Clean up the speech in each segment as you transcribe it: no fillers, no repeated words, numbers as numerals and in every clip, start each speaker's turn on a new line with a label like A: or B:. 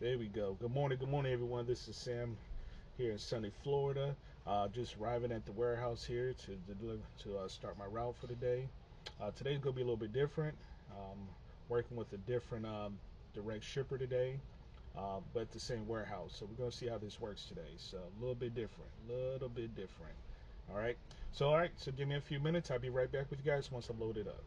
A: There we go. Good morning, everyone. This is Sam here in sunny Florida. Just arriving at the warehouse here to start my route for the day. Today's gonna be a little bit different. Working with a different direct shipper today, but the same warehouse. So we're gonna see how this works today. So a little bit different, All right. So give me a few minutes. I'll be right back with you guys once I'm loaded up.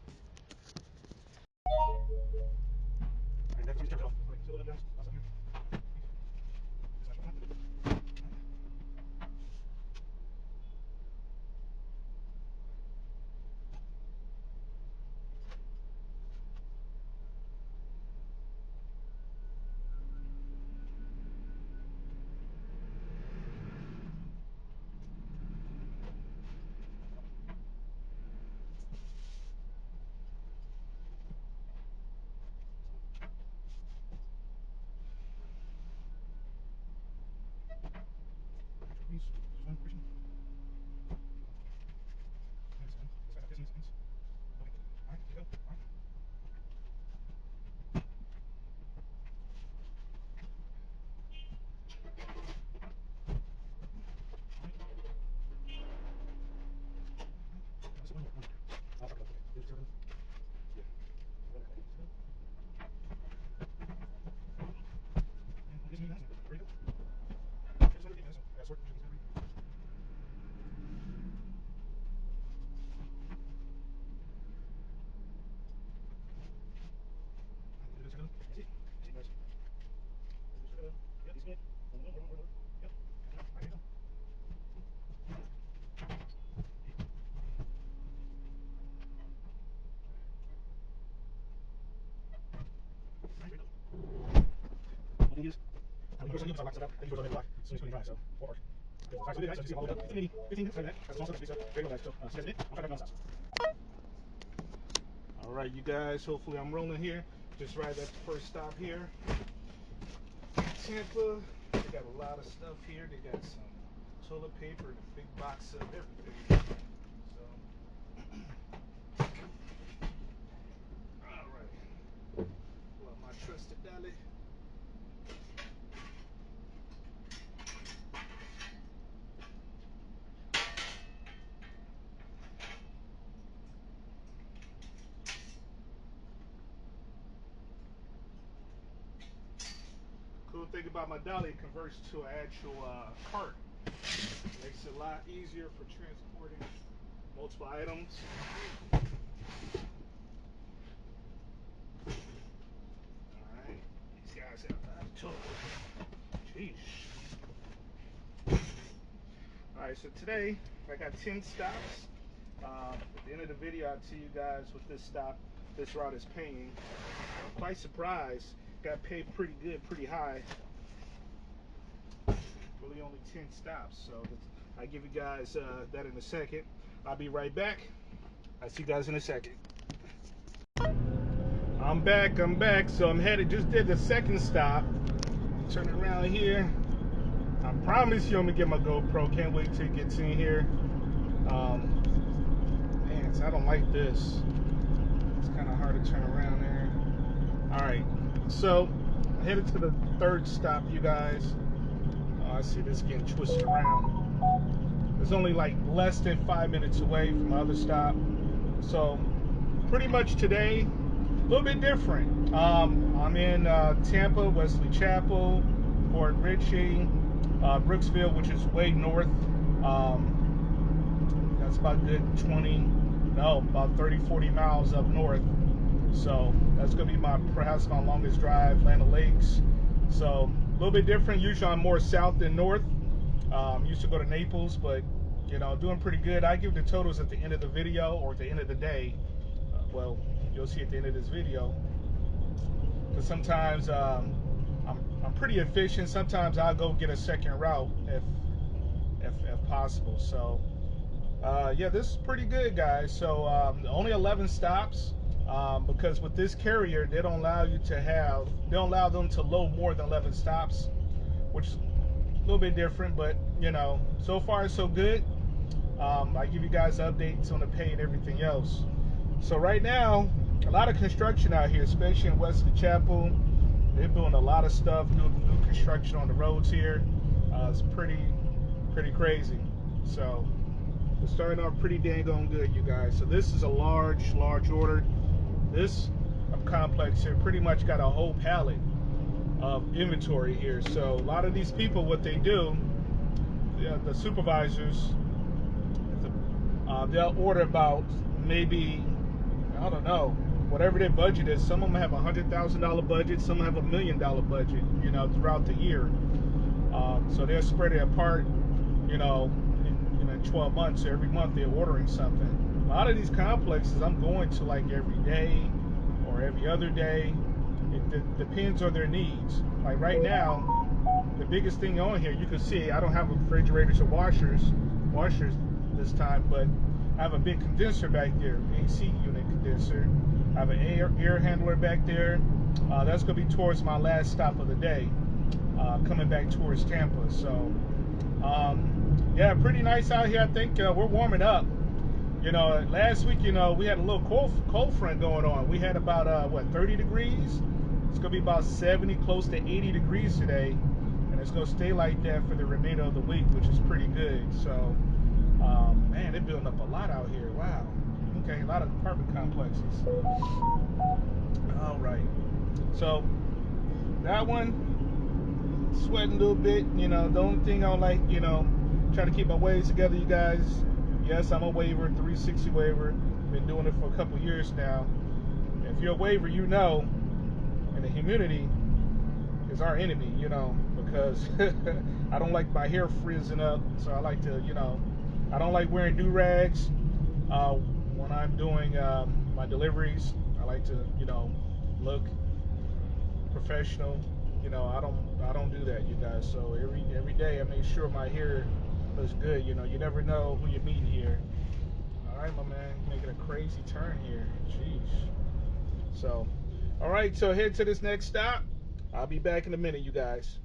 A: All right, you guys. Hopefully, I'm rolling here. Just right at the first stop here, Tampa. They got a lot of stuff here. They got some toilet paper and a big box of everything. So, all right. Well, my trusted dolly. Cool thing about my dolly, it converts to an actual cart. Makes it a lot easier for transporting multiple items. Alright, these guys have a total. Jeez. Alright, so today I got 10 stops. At the end of the video, I'll tell you guys what this route is paying. I'm quite surprised. Got paid pretty good, pretty high. Really only 10 stops, so I'll give you guys that in a second. I'll be right back. I'll see you guys in a second. I'm back. So I'm headed, just did the second stop. Turn around here. I promise you I'm gonna get my GoPro. Can't wait till it gets in here. Man, I don't like this. It's kind of hard to turn around there. Alright, so I'm headed to the third stop, you guys. I see this getting twisted around. It's only like less than 5 minutes away from the other stop. So pretty much today, a little bit different. I'm in Tampa, Wesley Chapel, Port Richey, Brooksville, which is way north. That's about good about 30, 40 miles up north. So that's gonna be perhaps my longest drive, Land O'Lakes. So a little bit different. Usually I'm more south than north. Used to go to Naples, but you know, doing pretty good. I give the totals at the end of the video or at the end of the day. Well, you'll see at the end of this video. Because sometimes I'm pretty efficient. Sometimes I'll go get a second route if possible. So yeah, this is pretty good, guys. So only 11 stops. Because with this carrier, they don't allow them to load more than 11 stops, which is a little bit different, but you know, so far so good. I give you guys updates on the pay and everything else. So right now, a lot of construction out here, especially in Wesley Chapel. they're doing a lot of stuff, doing new construction on the roads here. It's pretty crazy. So we're starting off pretty dang on good, you guys. So this is a large order. This complex here pretty much got a whole pallet of inventory here. So a lot of these people, what they do, the supervisors, they'll order about maybe, I don't know, whatever their budget is. Some of them have $100,000 budget, some have $1 million budget, you know, throughout the year. So they'll spread it apart, you know, in 12 months. So every month they're ordering something. A lot of these complexes I'm going to like every day or every other day. It depends on their needs. Like right now, the biggest thing on here, you can see I don't have refrigerators or washers this time, but I have a big condenser back there, AC unit condenser. I have an air handler back there. That's going to be towards my last stop of the day, coming back towards Tampa. So, yeah, pretty nice out here. I think we're warming up. You know, last week, you know, we had a little cold front going on. We had about, 30 degrees? It's going to be about 70, close to 80 degrees today. And it's going to stay like that for the remainder of the week, which is pretty good. So, man, they're building up a lot out here. Wow. Okay, a lot of apartment complexes. All right. So, that one, sweating a little bit. You know, the only thing I don't like, you know, try to keep my waves together, you guys. Yes, I'm a waiver, 360 waiver. Been doing it for a couple years now. If you're a waiver, you know, and the humidity is our enemy, you know, because I don't like my hair frizzing up. So I like to, you know, I don't like wearing do-rags when I'm doing my deliveries. I like to, you know, look professional. You know, I don't do that, you guys. So every day I make sure my hair looks good. You know, you never know who you're meeting here. All right, my man, making a crazy turn here. Jeez. So, all right, so head to this next stop. I'll be back in a minute, you guys.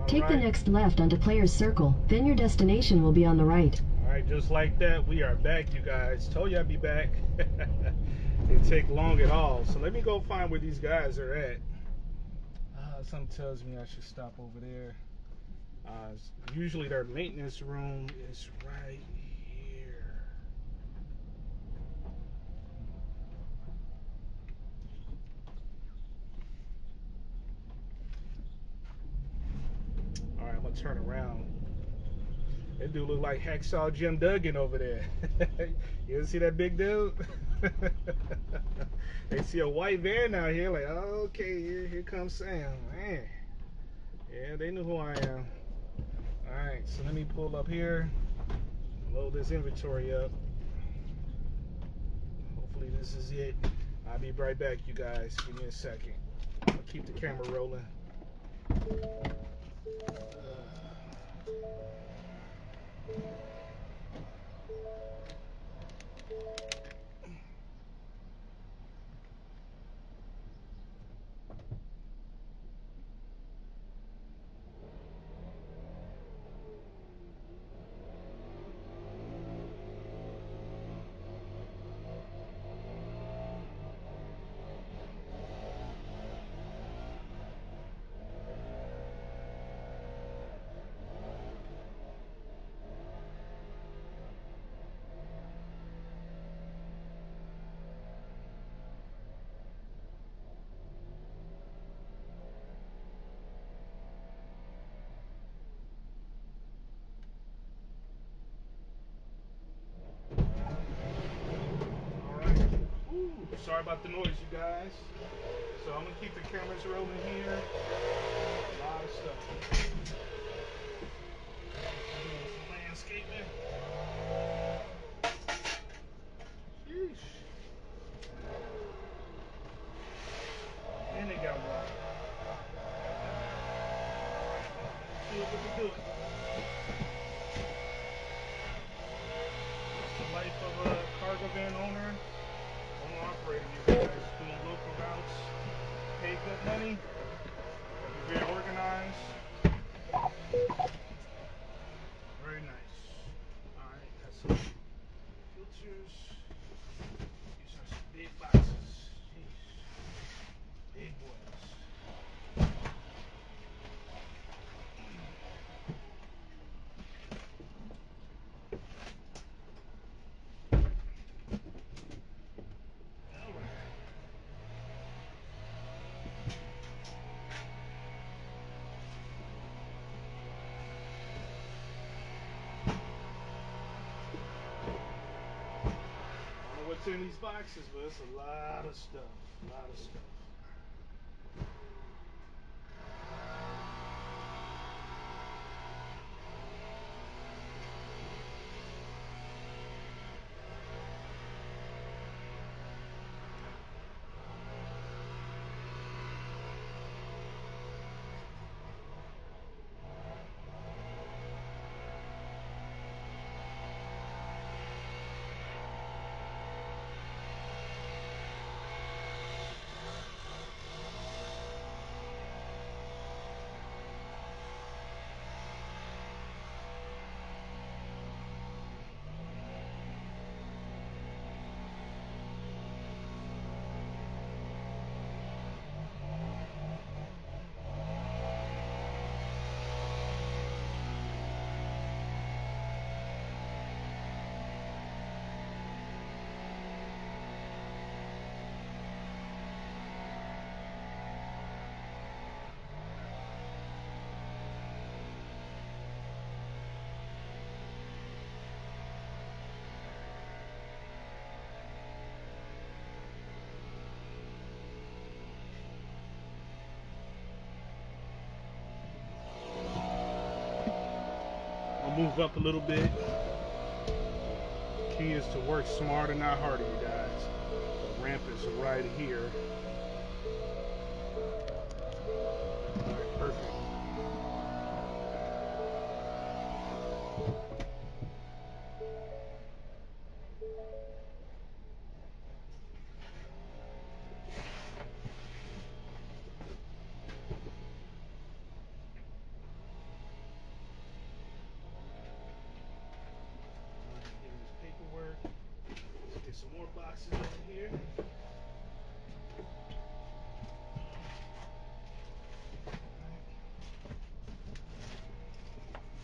B: Take the next left onto Players Circle. Then your destination will be on the right.
A: All right, just like that, we are back, you guys. Told you I'd be back. Didn't take long at all. So let me go find where these guys are at. Something tells me I should stop over there. Usually their maintenance room is right here. All right, I'm gonna turn around. That dude look like Hacksaw Jim Duggan over there. You ever see that big dude? They see a white van out here, like, oh, okay, here comes Sam. Man. Yeah, they knew who I am. Alright, so let me pull up here, load this inventory up. Hopefully this is it. I'll be right back, you guys. Give me a second. I'll keep the camera rolling. Sorry about the noise, you guys. So I'm gonna keep the cameras rolling here. A lot of stuff. Some landscaping. Sheesh. And they got water. See what we can do. It's the life of a cargo van owner. Operator, you guys, doing local routes, pay good money, be very organized, very nice. Alright, got some filters, these are some big boxes, jeez. filter in these boxes, but it's a lot of stuff. A lot of stuff. Move up a little bit. Key is to work smarter, not harder, you guys. The ramp is right here. Alright, perfect. Some more boxes over here.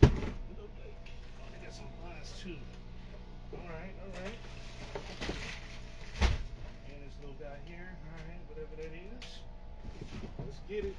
A: Little lake. Oh, they got some glass too. Alright, alright. And this little guy here. Alright, whatever that is. Let's get it.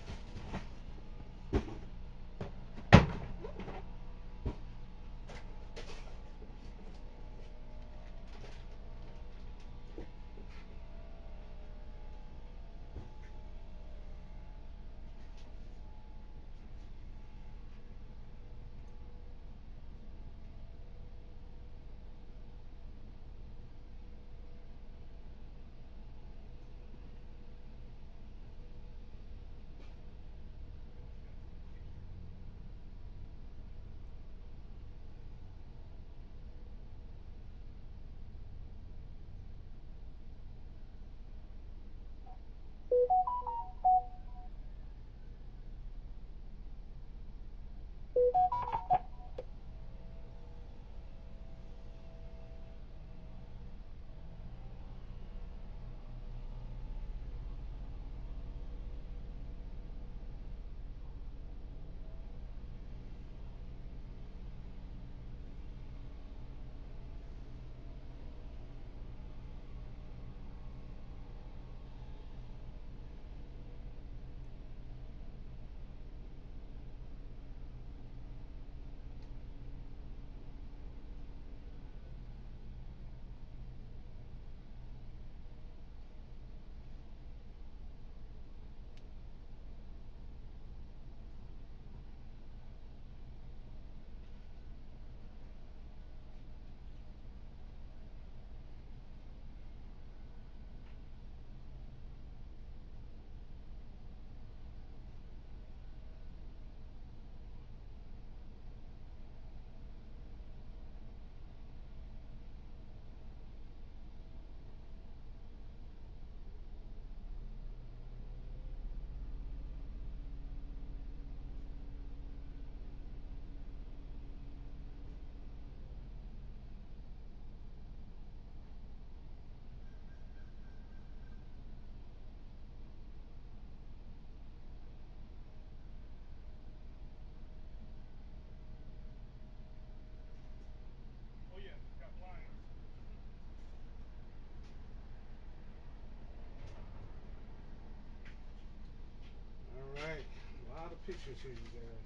A: Alright, a lot of pictures here, you guys.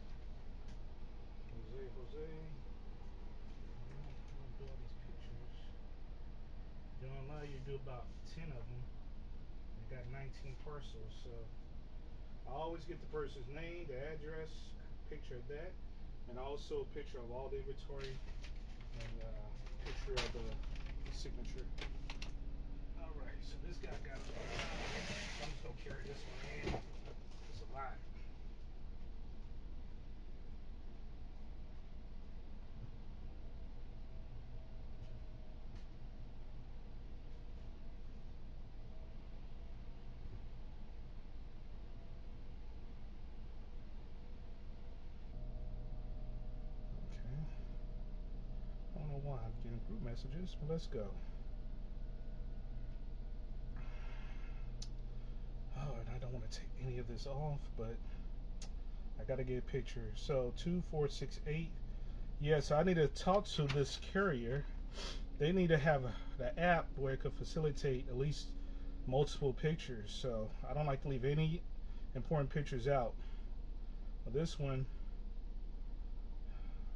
A: Jose. Do all these pictures. They don't allow you to do about 10 of them. They got 19 parcels, so I always get the person's name, the address, picture of that, and also a picture of all the inventory and picture of the signature. All right, so this guy got it. I'm just gonna carry this one in. It's a lot. I don't know why I'm getting group messages, but let's go. Oh, and I don't want to take any of this off, but I got to get a picture. So 2468. Yeah, so I need to talk to this carrier. They need to have the app where it could facilitate at least multiple pictures. So I don't like to leave any important pictures out. But this one,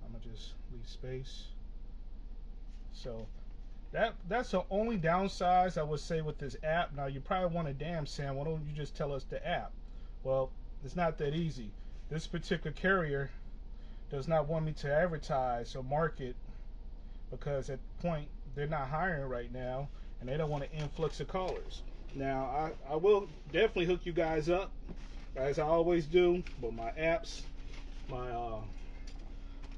A: I'm gonna just leave space. So that's the only downside I would say with this app. Now you probably want to, damn Sam, why don't you just tell us the app? Well, it's not that easy. This particular carrier does not want me to advertise or market because at the point they're not hiring right now and they don't want an influx of callers. Now I will definitely hook you guys up as I always do with my apps, my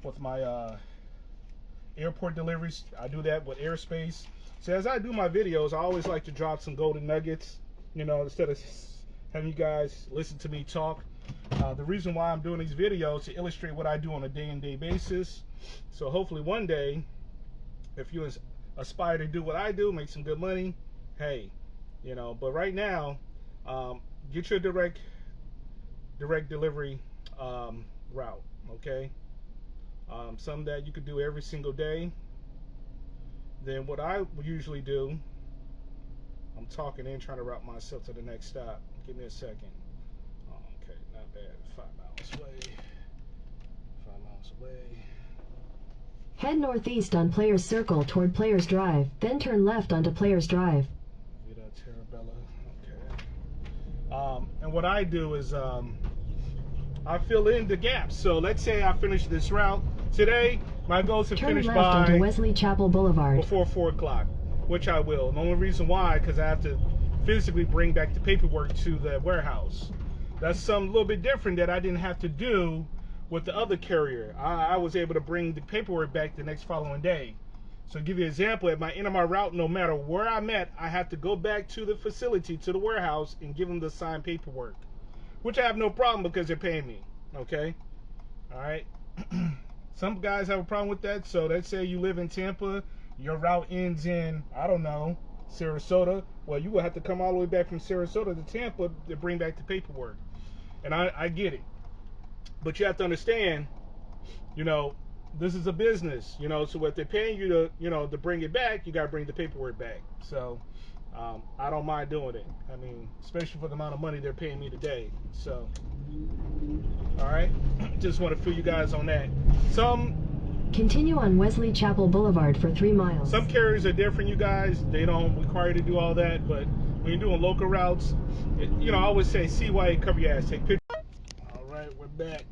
A: with my airport deliveries. I do that with Airspace. So as I do my videos, I always like to drop some golden nuggets, you know, instead of having you guys listen to me talk. The reason why I'm doing these videos to illustrate what I do on a day-to-day basis. So hopefully one day, if you aspire to do what I do, make some good money, hey, you know. But right now, get your direct delivery route, okay? Something that you could do every single day. Then what I usually do, I'm talking in trying to route myself to the next stop. Give me a second. Oh, okay, not bad. 5 miles away. 5 miles away.
B: Head northeast on Players Circle toward Players Drive, then turn left onto Players Drive.
A: Vita Terabella. Okay. And what I do is I fill in the gaps. So let's say I finish this route today. My goal is to finish
B: left onto
A: by
B: Wesley Chapel Boulevard
A: before 4 o'clock, which I will. The only reason why, because I have to physically bring back the paperwork to the warehouse. That's something a little bit different that I didn't have to do with the other carrier. I was able to bring the paperwork back the next following day. So to give you an example, at my end of my route, no matter where I'm at, I have to go back to the facility, to the warehouse, and give them the signed paperwork, which I have no problem because they're paying me. Okay? All right? Some guys have a problem with that. So let's say you live in Tampa, your route ends in, I don't know, Sarasota. Well, you will have to come all the way back from Sarasota to Tampa to bring back the paperwork. And I get it. But you have to understand, you know, this is a business, you know, so if they're paying you to, you know, to bring it back, you got to bring the paperwork back. So I don't mind doing it. I mean, especially for the amount of money they're paying me today. So, all right, just want to fill you guys on that.
B: Continue on Wesley Chapel Boulevard for 3 miles.
A: Some carriers are different, you guys. They don't require you to do all that, but when you're doing local routes, you know, I always say, see why you cover your ass, take pictures. All right, we're back.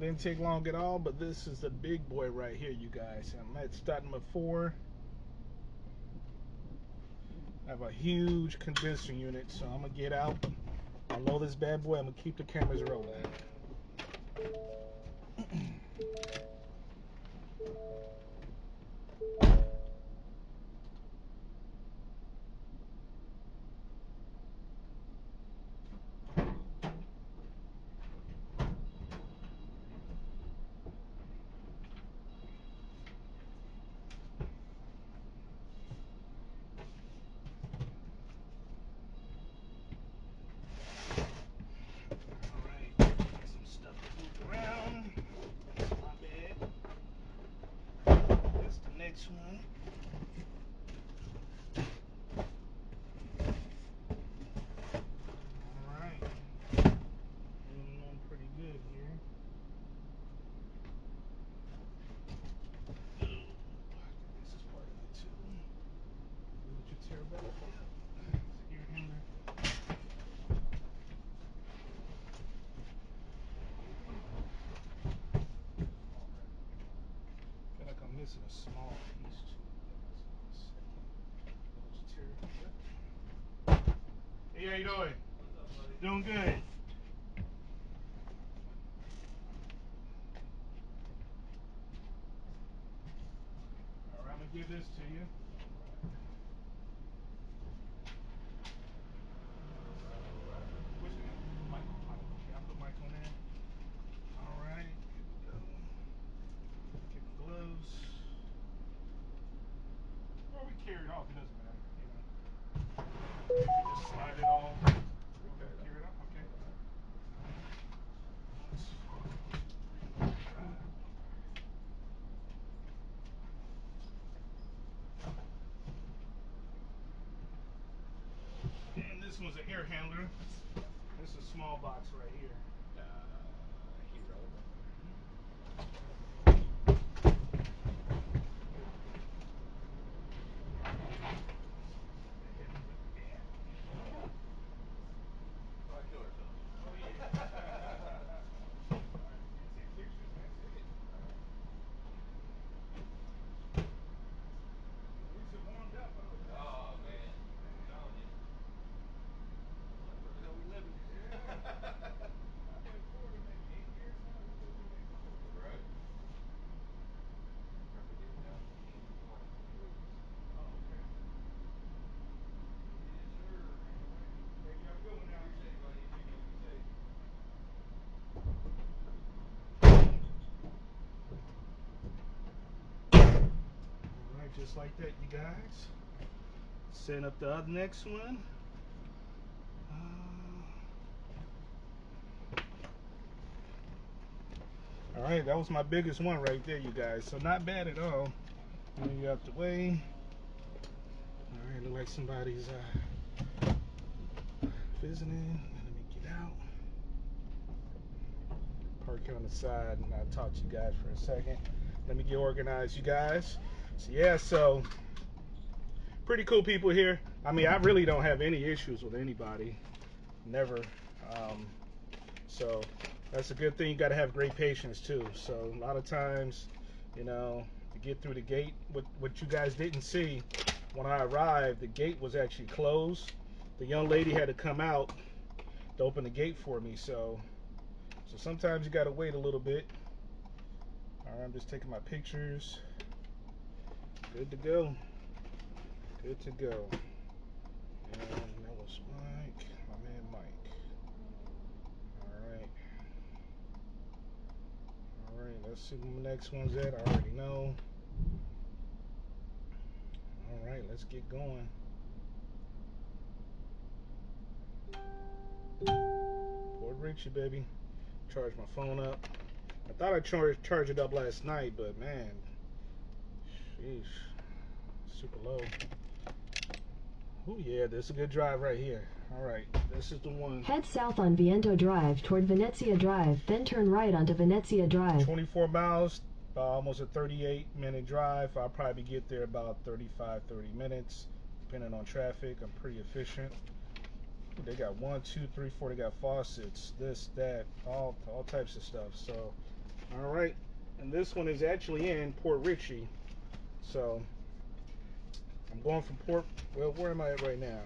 A: Didn't take long at all, but this is the big boy right here, you guys. I'm at stop number 4. I have a huge condenser unit, so I'm gonna get out, unload this bad boy. I'm gonna keep the cameras rolling. Next one. All right. Moving on pretty good here. This is part of it too. Hey, how you doing? Doing good. All right, I'm gonna give this to you. What's your name? Michael. Okay, I'll put Mike on there. All right, here we go. Get the gloves. Or we carry it off, it doesn't matter, you know. You can just slide it off. Okay, carry it off, okay. And this one's an air handler. This is a small box right here.
C: Hero. Probably kill ourselves.
A: Oh yeah. Alright, you take pictures, that's it. At least it warmed up.
C: Oh man, I'm telling you. Like, where the hell we living?
A: Yeah. I've been in Florida maybe 8 years now. We've been doing it cold.
C: Right. Remember getting down to 81 degrees.
A: Oh, okay.
C: Yes, sir.
A: Alright. Hey, you have a good one now.
C: Appreciate it, buddy. You too, man. Be safe.
A: Alright, just like that, you guys. Setting up the other next one. Alright, that was my biggest one right there, you guys. So not bad at all. Move you out the way. Alright, look like somebody's visiting. Let me get out. Park here on the side and I'll talk to you guys for a second. Let me get organized, you guys. So yeah, so pretty cool people here. I mean, I really don't have any issues with anybody. Never. So that's a good thing. You got to have great patience too. So a lot of times, you know, to get through the gate, what you guys didn't see when I arrived, the gate was actually closed. The young lady had to come out to open the gate for me. So sometimes you got to wait a little bit. All right, I'm just taking my pictures. Good to go. Good to go. And that was Mike, my man Mike. Alright. Alright, let's see where the next one's at. I already know. Alright, let's get going. Port Richey, baby. Charge my phone up. I thought I charged it up last night, but man, sheesh, super low. Oh yeah, this is a good drive right here. Alright, this is the one.
B: Head south on Viento Drive toward Venezia Drive, then turn right onto Venezia Drive.
A: 24 miles, almost a 38-minute drive. I'll probably get there about 35, 30 minutes, depending on traffic. I'm pretty efficient. They got 1, 2, 3, 4. They got faucets, this, that, all types of stuff. So, alright. And this one is actually in Port Richey. So, I'm going from well, where am I at right now?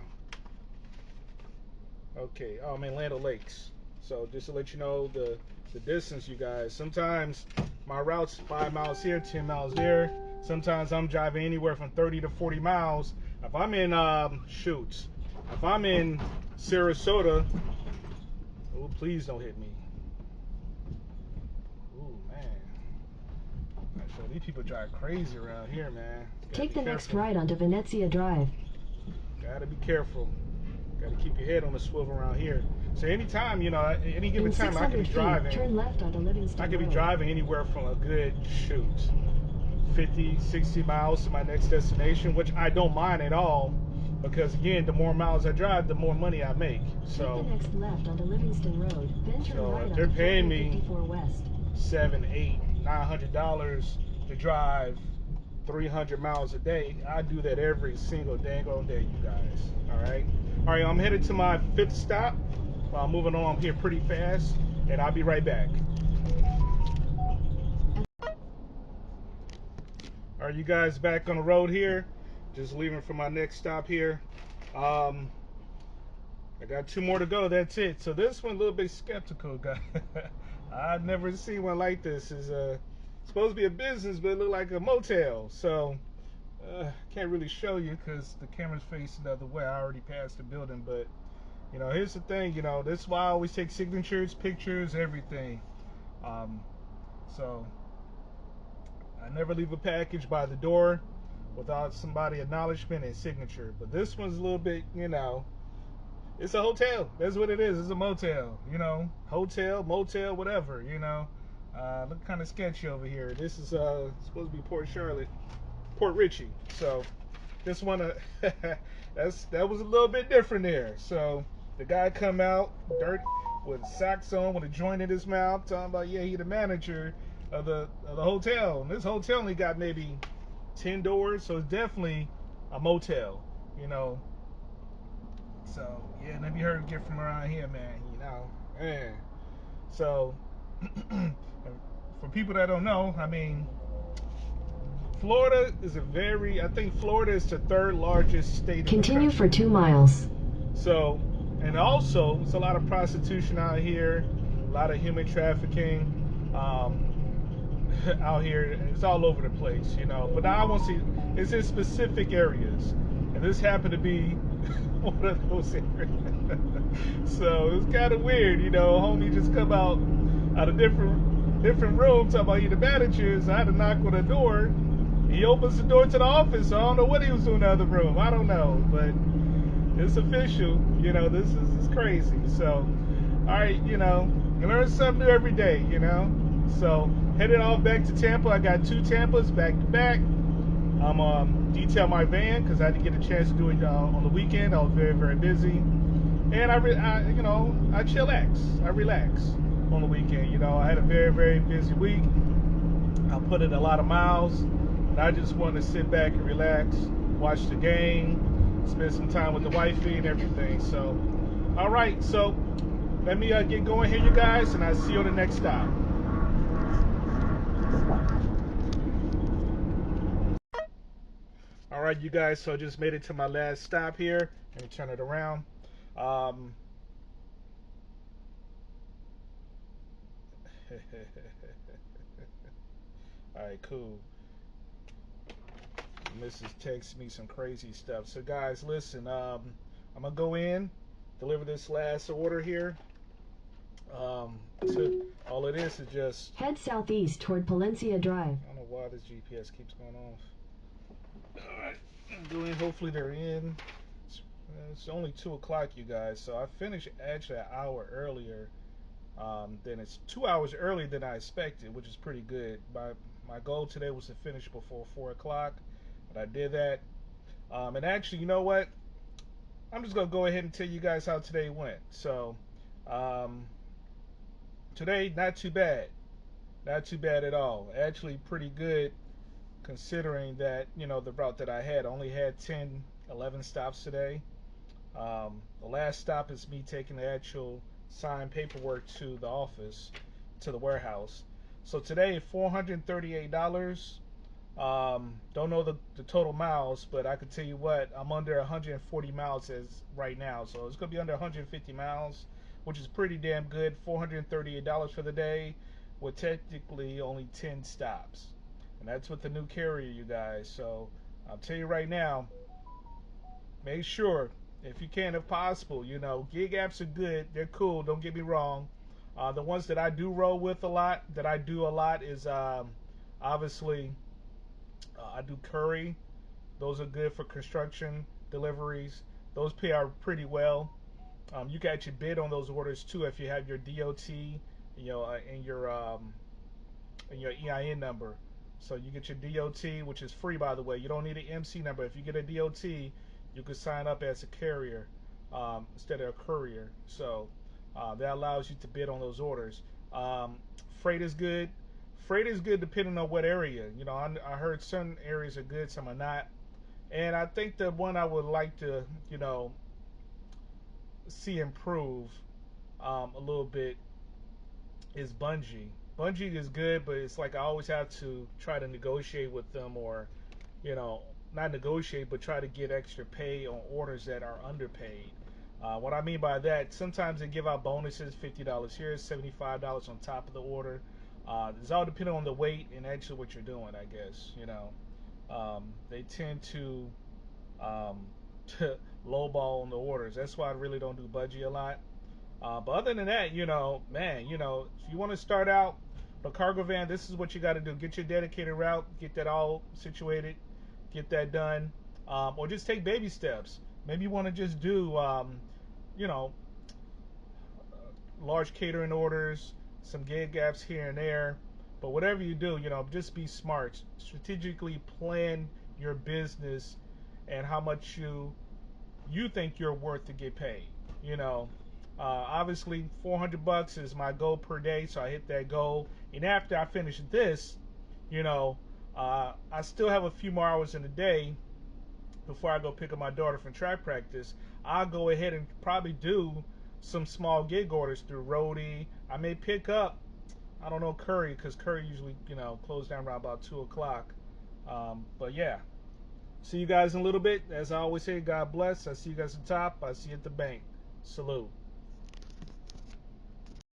A: Okay, I'm in Land O'Lakes. So just to let you know the distance, you guys. Sometimes my route's 5 miles here, 10 miles there. Sometimes I'm driving anywhere from 30 to 40 miles. If I'm in if I'm in Sarasota, oh please don't hit me. Oh man. So these people drive crazy around here, man.
B: Take the next right onto Venezia Drive.
A: Gotta be careful. Gotta keep your head on the swivel around here. So anytime, you know, any given time I could be driving.
B: Turn left onto Livingston
A: I could be
B: Road.
A: driving anywhere from a good 50, 60 miles to my next destination, which I don't mind at all, because again, the more miles I drive, the more money I make. So
B: take the next left onto Livingston Road, then turn right
A: if they're
B: onto
A: paying me
B: 54 West.
A: $700, $800, $900 to drive 300 miles a day, I do that every single dang on day, you guys. All right, I'm headed to my 5th stop. I'm moving on here pretty fast, and I'll be right back. Are you guys back on the road here? Just leaving for my next stop here. I I got 2 more to go. That's it. So this one a little bit skeptical, guys. I've never seen one like this. It's supposed to be a business, but it looked like a motel. So can't really show you because the camera's facing the other way. I already passed the building, but you know, here's the thing. You know, this is why I always take signatures, pictures, everything. So I never leave a package by the door without somebody acknowledgement and signature. But this one's a little bit, you know, it's a hotel. That's what it is. It's a motel, you know, hotel, motel, whatever, you know. Look kind of sketchy over here. This is supposed to be Port Charlotte, Port Richey. So this one, that was a little bit different there. So the guy come out, dirt with socks on, with a joint in his mouth, talking about, yeah, he the manager of the hotel. And this hotel only got maybe 10 doors, so it's definitely a motel, you know. So yeah, never heard of get from around here, man. You know, man. So for people that don't know, I mean, Florida is I think Florida is the 3rd largest state in the country.
B: Continue for 2 miles.
A: So, and also, it's a lot of prostitution out here, a lot of human trafficking out here. It's all over the place, you know. But now I want to see, it's in specific areas. And this happened to be one of those areas. So, it's kind of weird, you know. Homie just come out of different room talking about he the manager. So I had to knock on the door. He opens the door to the office. So I don't know what he was doing in the other room. I don't know, but it's official. You know, this is crazy. So, all right, you know, you learn something new every day, you know. So, headed off back to Tampa. I got 2 Tampas back to back. I'm detail my van because I didn't get a chance to do it on the weekend. I was very, very busy, and I you know, I chillax. I relax on the weekend. You know, I had a very, very busy week. I put in a lot of miles, and I just wanted to sit back and relax, watch the game, spend some time with the wifey and everything. So, all right, so let me get going here, you guys, and I'll see you on the next stop. All right, you guys, so I just made it to my last stop here. Let me turn it around. All right, cool. Mrs. texts me some crazy stuff. So, guys, listen, I'm going to go in, deliver this last order here. So all it is just...
B: Head southeast toward Palencia Drive.
A: I don't know why this GPS keeps going off. Alright, go in. Hopefully they're in. It's only 2 o'clock, you guys. So I finished actually an hour earlier. Then it's 2 hours earlier than I expected, which is pretty good. My goal today was to finish before 4 o'clock, but I did that. And actually, you know what? I'm just going to go ahead and tell you guys how today went. So, today, not too bad. Not too bad at all. Actually, pretty good considering that, you know, the route that I had. I only had 11 stops today. The last stop is me taking the actual signed paperwork to the office, to the warehouse. So today, $438. Don't know the total miles, but I can tell you what, I'm under 140 miles as right now. So it's going to be under 150 miles, which is pretty damn good. $438 for the day with technically only 10 stops. And that's with the new carrier, you guys. So I'll tell you right now, make sure, if you can, if possible, you know, gig apps are good. They're cool. Don't get me wrong. The ones that I do roll with a lot, is obviously I do Curry. Those are good for construction deliveries. Those pay out pretty well. You can actually bid on those orders too if you have your DOT, you know, and your EIN number. So you get your DOT, which is free, by the way. You don't need an MC number. If you get a DOT, you can sign up as a carrier instead of a courier. So that allows you to bid on those orders. Freight is good. Freight is good depending on what area. You know, I heard certain areas are good, some are not. And I think the one I would like to, you know, see improve a little bit is Bungie. Bungie is good, but it's like I always have to try to negotiate with them, or, you know, not negotiate, but try to get extra pay on orders that are underpaid. What I mean by that, sometimes they give out bonuses, $50 here, $75 on top of the order. It's all depending on the weight and actually what you're doing, I guess. They tend to lowball on the orders. That's why I really don't do budgie a lot. But other than that, man, if you want to start out the cargo van, this is what you got to do. Get your dedicated route, get that all situated, get that done, or just take baby steps. Maybe you want to just do, large catering orders, some gig gaps here and there. But whatever you do, just be smart. Strategically plan your business and how much you think you're worth to get paid. Obviously $400 is my goal per day, so I hit that goal. And after I finish this, I still have a few more hours in the day before I go pick up my daughter from track practice. I'll go ahead and probably do some small gig orders through Roadie. I may pick up, I don't know, Curry, because Curry usually, close down around about 2 o'clock. But yeah, see you guys in a little bit. As I always say, God bless. I see you guys at the top. I see you at the bank. Salute.